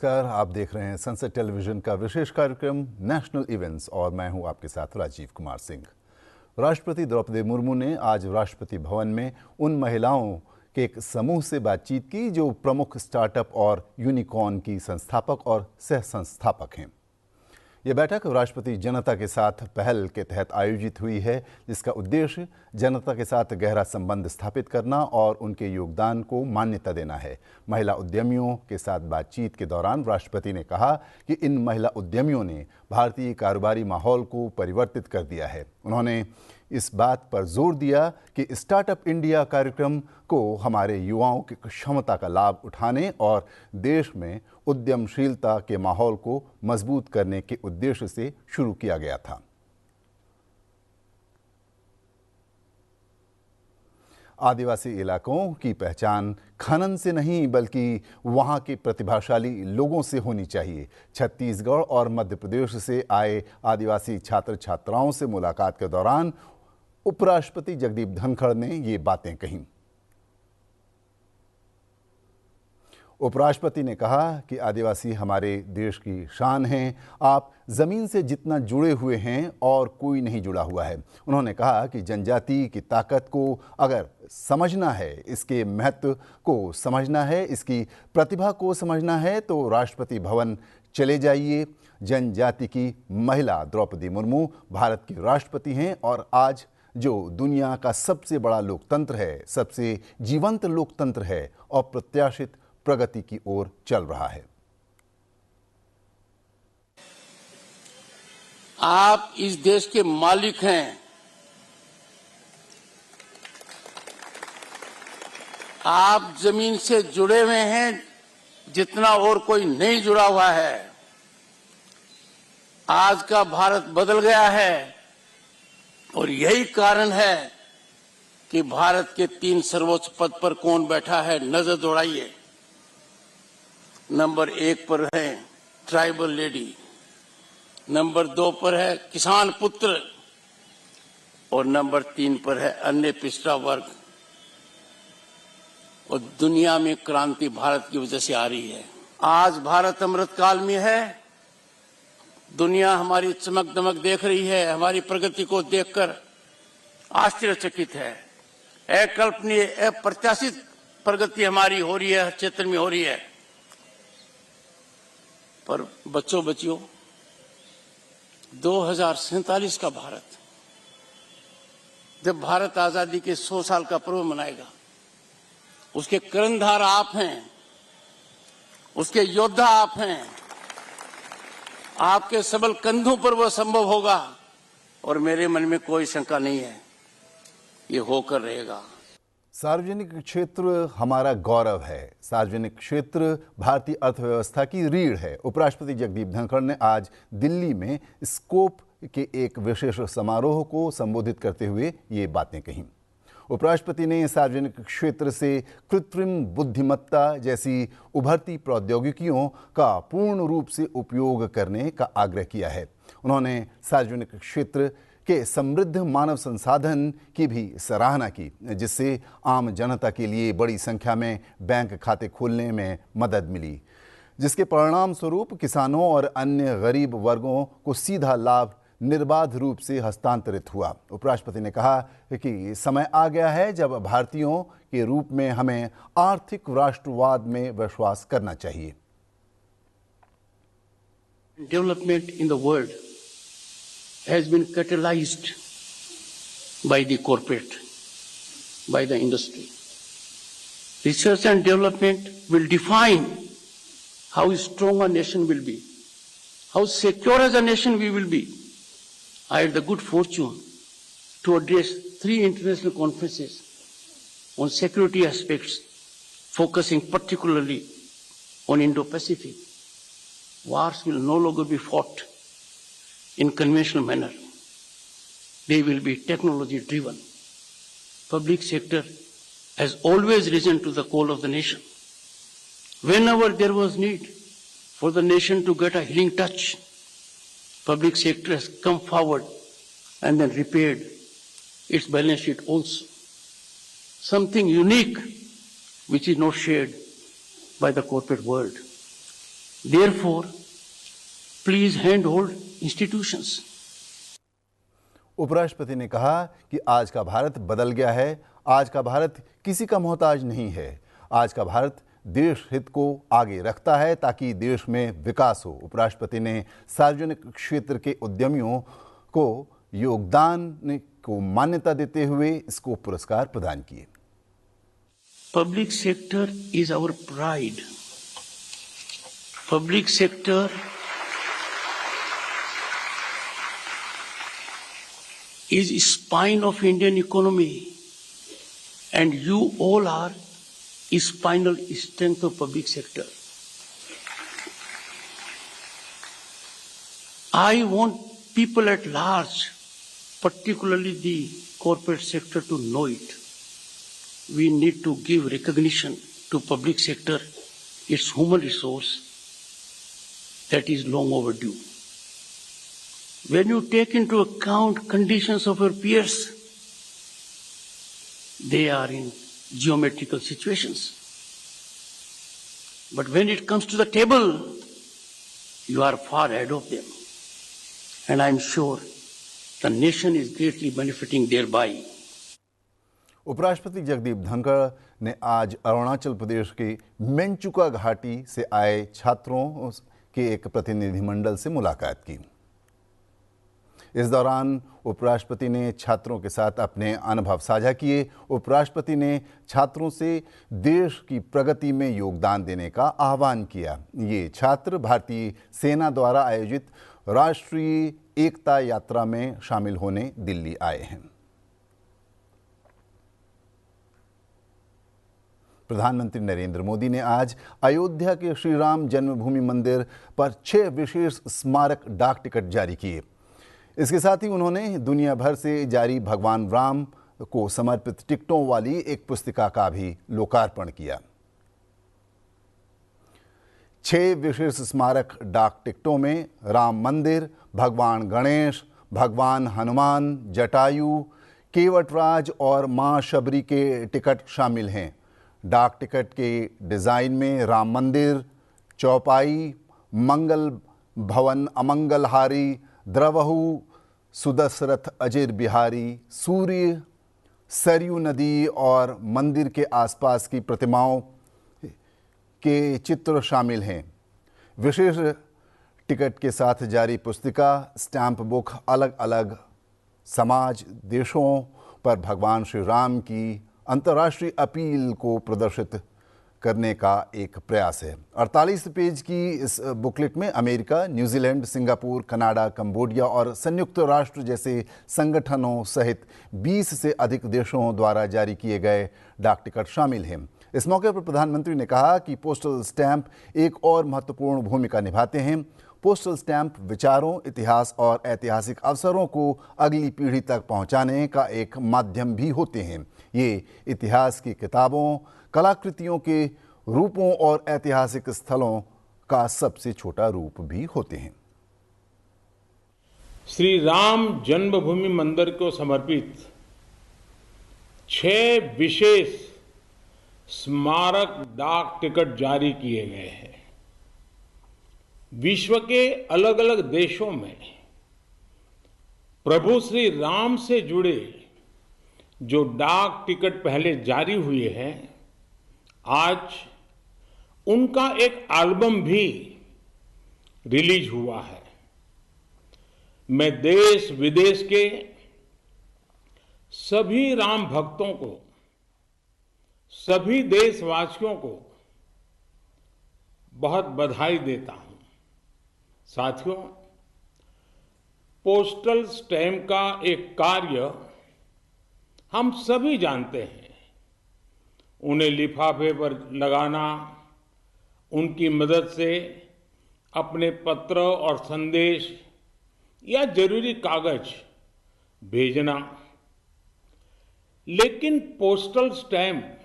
नमस्कार, आप देख रहे हैं संसद टेलीविजन का विशेष कार्यक्रम नेशनल इवेंट्स और मैं हूं आपके साथ राजीव कुमार सिंह। राष्ट्रपति द्रौपदी मुर्मू ने आज राष्ट्रपति भवन में उन महिलाओं के एक समूह से बातचीत की जो प्रमुख स्टार्टअप और यूनिकॉर्न की संस्थापक और सह संस्थापक हैं। ये बैठक राष्ट्रपति जनता के साथ पहल के तहत आयोजित हुई है, जिसका उद्देश्य जनता के साथ गहरा संबंध स्थापित करना और उनके योगदान को मान्यता देना है। महिला उद्यमियों के साथ बातचीत के दौरान राष्ट्रपति ने कहा कि इन महिला उद्यमियों ने भारतीय कारोबारी माहौल को परिवर्तित कर दिया है। उन्होंने इस बात पर जोर दिया कि स्टार्टअप इंडिया कार्यक्रम को हमारे युवाओं की क्षमता का लाभ उठाने और देश में उद्यमशीलता के माहौल को मजबूत करने के उद्देश्य से शुरू किया गया था। आदिवासी इलाकों की पहचान खनन से नहीं बल्कि वहां के प्रतिभाशाली लोगों से होनी चाहिए। छत्तीसगढ़ और मध्य प्रदेश से आए आदिवासी छात्र छात्राओं से मुलाकात के दौरान उपराष्ट्रपति जगदीप धनखड़ ने ये बातें कहीं। उपराष्ट्रपति ने कहा कि आदिवासी हमारे देश की शान हैं। आप जमीन से जितना जुड़े हुए हैं और कोई नहीं जुड़ा हुआ है। उन्होंने कहा कि जनजाति की ताकत को अगर समझना है, इसके महत्व को समझना है, इसकी प्रतिभा को समझना है तो राष्ट्रपति भवन चले जाइए। जनजाति की महिला द्रौपदी मुर्मू भारत की राष्ट्रपति हैं और आज जो दुनिया का सबसे बड़ा लोकतंत्र है, सबसे जीवंत लोकतंत्र है, अप्रत्याशित प्रगति की ओर चल रहा है। आप इस देश के मालिक हैं। आप जमीन से जुड़े हुए हैं जितना और कोई नहीं जुड़ा हुआ है। आज का भारत बदल गया है और यही कारण है कि भारत के 3 सर्वोच्च पद पर कौन बैठा है। नजर दौड़ाइए। नंबर 1 पर है ट्राइबल लेडी, नंबर 2 पर है किसान पुत्र और नंबर 3 पर है अन्य पिछड़ा वर्ग। और दुनिया में क्रांति भारत की वजह से आ रही है। आज भारत अमृत काल में है। दुनिया हमारी चमक दमक देख रही है। हमारी प्रगति को देखकर आश्चर्यचकित है। अकल्पनीय अप्रत्याशित प्रगति हमारी हो रही है, हर क्षेत्र में हो रही है। पर बच्चों बच्चियों, 2047 का भारत, जब भारत आजादी के 100 साल का पर्व मनाएगा, उसके कर्णधार आप हैं, उसके योद्धा आप हैं। आपके सबल कंधों पर वह संभव होगा और मेरे मन में कोई शंका नहीं है, ये होकर रहेगा। सार्वजनिक क्षेत्र हमारा गौरव है। सार्वजनिक क्षेत्र भारतीय अर्थव्यवस्था की रीढ़ है। उपराष्ट्रपति जगदीप धनखड़ ने आज दिल्ली में स्कोप के एक विशेष समारोह को संबोधित करते हुए ये बातें कहीं। उपराष्ट्रपति ने सार्वजनिक क्षेत्र से कृत्रिम बुद्धिमत्ता जैसी उभरती प्रौद्योगिकियों का पूर्ण रूप से उपयोग करने का आग्रह किया है। उन्होंने सार्वजनिक क्षेत्र के समृद्ध मानव संसाधन की भी सराहना की, जिससे आम जनता के लिए बड़ी संख्या में बैंक खाते खोलने में मदद मिली, जिसके परिणाम स्वरूप किसानों और अन्य गरीब वर्गों को सीधा लाभ निर्बाध रूप से हस्तांतरित हुआ। उपराष्ट्रपति ने कहा कि समय आ गया है जब भारतीयों के रूप में हमें आर्थिक राष्ट्रवाद में विश्वास करना चाहिए। Development in the world has been catalyzed by the corporate, by the industry. Research and development will define how strong a nation will be, how secure as a nation we will be. I had the good fortune to address 3 international conferences on security aspects, focusing particularly on Indo-Pacific. Wars will no longer be fought in conventional manner. They will be technology driven. Public sector has always risen to the call of the nation. Whenever there was need for the nation to get a healing touch, public sector has come forward and then repaired its balance sheet also. Something unique which is not shared by the corporate world. Therefore, please handhold institutions. उपराष्ट्रपति ने कहा कि आज का भारत बदल गया है। आज का भारत किसी का मोहताज नहीं है। आज का भारत देश हित को आगे रखता है ताकि देश में विकास हो। उपराष्ट्रपति ने सार्वजनिक क्षेत्र के उद्यमियों को योगदान को मान्यता देते हुए इसको पुरस्कार प्रदान किए। Public sector is our pride. Public sector is spine of Indian economy, and you all are spinal strength of public sector. I want people at large, particularly the corporate sector, to know it. We need to give recognition to public sector, its human resource that is long overdue. When you take into account conditions of your peers, they are in geometrical situations. But when it comes to the table, you are far ahead of them. And I'm sure the nation is greatly benefiting thereby. उपराष्ट्रपति जगदीप धनखड़ ने आज अरुणाचल प्रदेश के मेंचुका घाटी से आए छात्रों के एक प्रतिनिधिमंडल से मुलाकात की। इस दौरान उपराष्ट्रपति ने छात्रों के साथ अपने अनुभव साझा किए। उपराष्ट्रपति ने छात्रों से देश की प्रगति में योगदान देने का आह्वान किया। ये छात्र भारतीय सेना द्वारा आयोजित राष्ट्रीय एकता यात्रा में शामिल होने दिल्ली आए हैं। प्रधानमंत्री नरेंद्र मोदी ने आज अयोध्या के श्री राम जन्मभूमि मंदिर पर 6 विशेष स्मारक डाक टिकट जारी किए। इसके साथ ही उन्होंने दुनिया भर से जारी भगवान राम को समर्पित टिकटों वाली एक पुस्तिका का भी लोकार्पण किया। 6 विशेष स्मारक डाक टिकटों में राम मंदिर, भगवान गणेश, भगवान हनुमान, जटायु, केवटराज और मां शबरी के टिकट शामिल हैं। डाक टिकट के डिज़ाइन में राम मंदिर, चौपाई, मंगल भवन अमंगलहारी, द्रवहु, सुदशरथ अजिर बिहारी, सूर्य, सरयू नदी और मंदिर के आसपास की प्रतिमाओं के चित्र शामिल हैं। विशेष टिकट के साथ जारी पुस्तिका, स्टैम्प बुक अलग अलग समाज, देशों पर भगवान श्री राम की अंतर्राष्ट्रीय अपील को प्रदर्शित करने का एक प्रयास है। 48 पेज की इस बुकलेट में America, New Zealand, Singapore, Canada, Cambodia और संयुक्त राष्ट्र जैसे संगठनों सहित 20 से अधिक देशों द्वारा जारी किए गए डाक टिकट शामिल हैं। इस मौके पर प्रधानमंत्री ने कहा कि पोस्टल स्टैंप एक और महत्वपूर्ण भूमिका निभाते हैं। पोस्टल स्टैंप विचारों, इतिहास और ऐतिहासिक अवसरों को अगली पीढ़ी तक पहुंचाने का एक माध्यम भी होते हैं। ये इतिहास की किताबों, कलाकृतियों के रूपों और ऐतिहासिक स्थलों का सबसे छोटा रूप भी होते हैं। श्री राम जन्मभूमि मंदिर को समर्पित 6 विशेष स्मारक डाक टिकट जारी किए गए हैं। विश्व के अलग अलग देशों में प्रभु श्री राम से जुड़े जो डाक टिकट पहले जारी हुए हैं, आज उनका एक एल्बम भी रिलीज हुआ है। मैं देश विदेश के सभी राम भक्तों को, सभी देशवासियों को बहुत बधाई देता हूं। साथियों, पोस्टल स्टैम्प का एक कार्य हम सभी जानते हैं। उन्हें लिफाफे पर लगाना, उनकी मदद से अपने पत्र और संदेश या जरूरी कागज भेजना। लेकिन पोस्टल स्टैम्प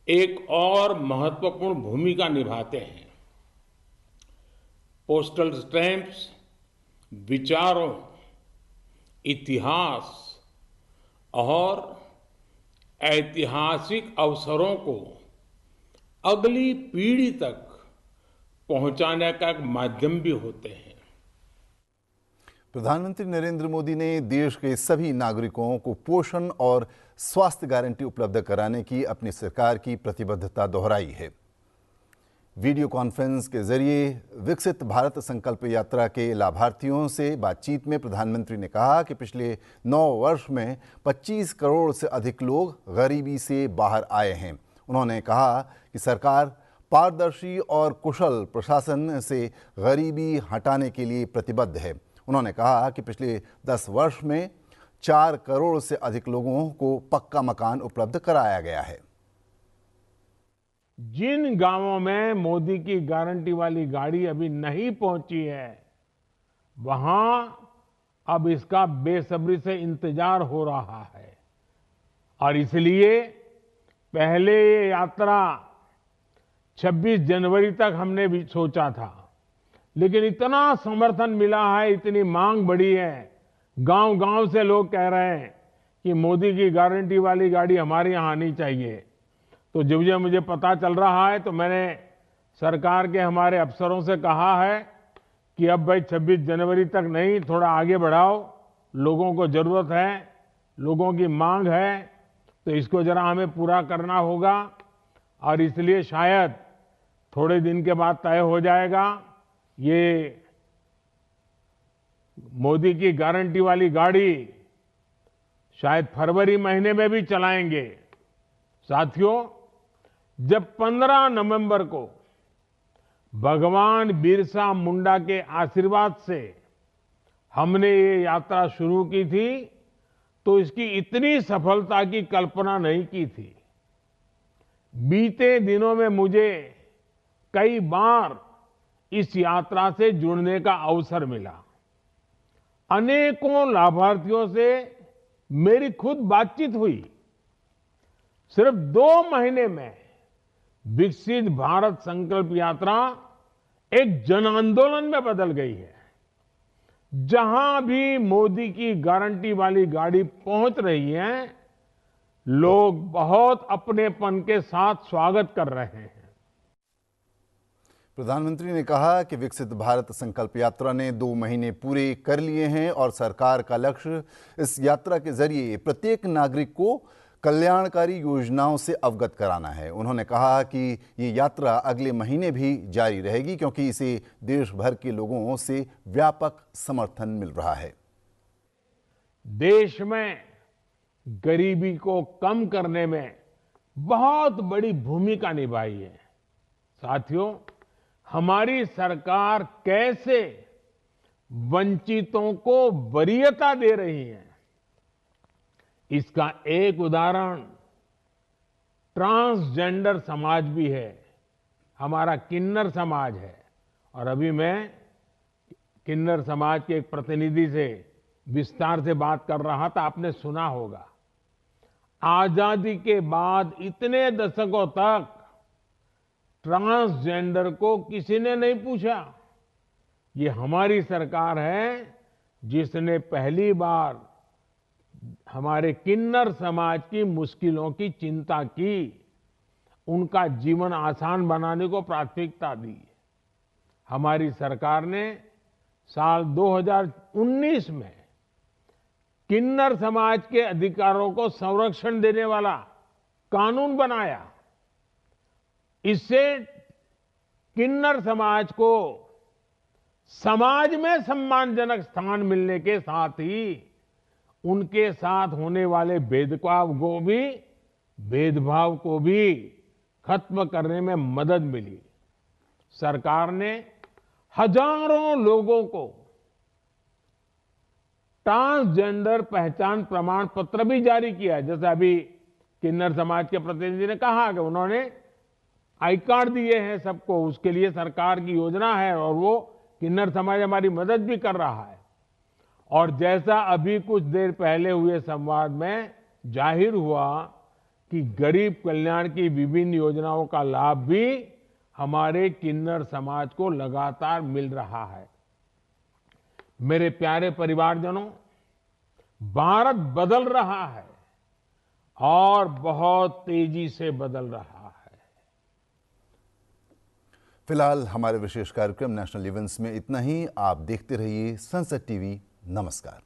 एक और महत्वपूर्ण भूमिका निभाते हैं। पोस्टल स्टैम्प्स विचारों, इतिहास और ऐतिहासिक अवसरों को अगली पीढ़ी तक पहुंचाने का एक माध्यम भी होते हैं। प्रधानमंत्री नरेंद्र मोदी ने देश के सभी नागरिकों को पोषण और स्वास्थ्य गारंटी उपलब्ध कराने की अपनी सरकार की प्रतिबद्धता दोहराई है। वीडियो कॉन्फ्रेंस के जरिए विकसित भारत संकल्प यात्रा के लाभार्थियों से बातचीत में प्रधानमंत्री ने कहा कि पिछले 9 वर्ष में 25 करोड़ से अधिक लोग गरीबी से बाहर आए हैं। उन्होंने कहा कि सरकार पारदर्शी और कुशल प्रशासन से गरीबी हटाने के लिए प्रतिबद्ध है। उन्होंने कहा कि पिछले 10 वर्ष में 4 करोड़ से अधिक लोगों को पक्का मकान उपलब्ध कराया गया है। जिन गांवों में मोदी की गारंटी वाली गाड़ी अभी नहीं पहुंची है, वहां अब इसका बेसब्री से इंतजार हो रहा है और इसलिए पहले ये यात्रा 26 जनवरी तक हमने भी सोचा था, लेकिन इतना समर्थन मिला है, इतनी मांग बढ़ी है, गांव-गांव से लोग कह रहे हैं कि मोदी की गारंटी वाली गाड़ी हमारे यहां आनी चाहिए। तो जब मुझे पता चल रहा है तो मैंने सरकार के हमारे अफसरों से कहा है कि अब भाई 26 जनवरी तक नहीं, थोड़ा आगे बढ़ाओ, लोगों को जरूरत है, लोगों की मांग है, तो इसको जरा हमें पूरा करना होगा और इसलिए शायद थोड़े दिन के बाद तय हो जाएगा। ये मोदी की गारंटी वाली गाड़ी शायद फरवरी महीने में भी चलाएंगे। साथियों, जब 15 नवंबर को भगवान बिरसा मुंडा के आशीर्वाद से हमने ये यात्रा शुरू की थी, तो इसकी इतनी सफलता की कल्पना नहीं की थी। बीते दिनों में मुझे कई बार इस यात्रा से जुड़ने का अवसर मिला। अनेकों लाभार्थियों से मेरी खुद बातचीत हुई। सिर्फ 2 महीने में विकसित भारत संकल्प यात्रा एक जन आंदोलन में बदल गई है। जहां भी मोदी की गारंटी वाली गाड़ी पहुंच रही है, लोग बहुत अपनेपन के साथ स्वागत कर रहे हैं। प्रधानमंत्री ने कहा कि विकसित भारत संकल्प यात्रा ने 2 महीने पूरे कर लिए हैं और सरकार का लक्ष्य इस यात्रा के जरिए प्रत्येक नागरिक को कल्याणकारी योजनाओं से अवगत कराना है। उन्होंने कहा कि ये यात्रा अगले महीने भी जारी रहेगी क्योंकि इसे देश भर के लोगों से व्यापक समर्थन मिल रहा है। देश में गरीबी को कम करने में बहुत बड़ी भूमिका निभाई है। साथियों, हमारी सरकार कैसे वंचितों को वरीयता दे रही है, इसका एक उदाहरण ट्रांसजेंडर समाज भी है। हमारा किन्नर समाज है और अभी मैं किन्नर समाज के एक प्रतिनिधि से विस्तार से बात कर रहा था, आपने सुना होगा। आजादी के बाद इतने दशकों तक ट्रांसजेंडर को किसी ने नहीं पूछा। ये हमारी सरकार है जिसने पहली बार हमारे किन्नर समाज की मुश्किलों की चिंता की, उनका जीवन आसान बनाने को प्राथमिकता दी। हमारी सरकार ने साल 2019 में किन्नर समाज के अधिकारों को संरक्षण देने वाला कानून बनाया। इससे किन्नर समाज को समाज में सम्मानजनक स्थान मिलने के साथ ही उनके साथ होने वाले भेदभाव को भी खत्म करने में मदद मिली। सरकार ने हजारों लोगों को ट्रांसजेंडर पहचान प्रमाण पत्र भी जारी किया। जैसे अभी किन्नर समाज के प्रतिनिधि ने कहा कि उन्होंने आई कार्ड दिए हैं सबको, उसके लिए सरकार की योजना है और वो किन्नर समाज हमारी मदद भी कर रहा है। और जैसा अभी कुछ देर पहले हुए संवाद में जाहिर हुआ कि गरीब कल्याण की विभिन्न योजनाओं का लाभ भी हमारे किन्नर समाज को लगातार मिल रहा है। मेरे प्यारे परिवारजनों, भारत बदल रहा है और बहुत तेजी से बदल रहा है। फिलहाल हमारे विशेष कार्यक्रम नेशनल इवेंट्स में इतना ही। आप देखते रहिए संसद टीवी। नमस्कार।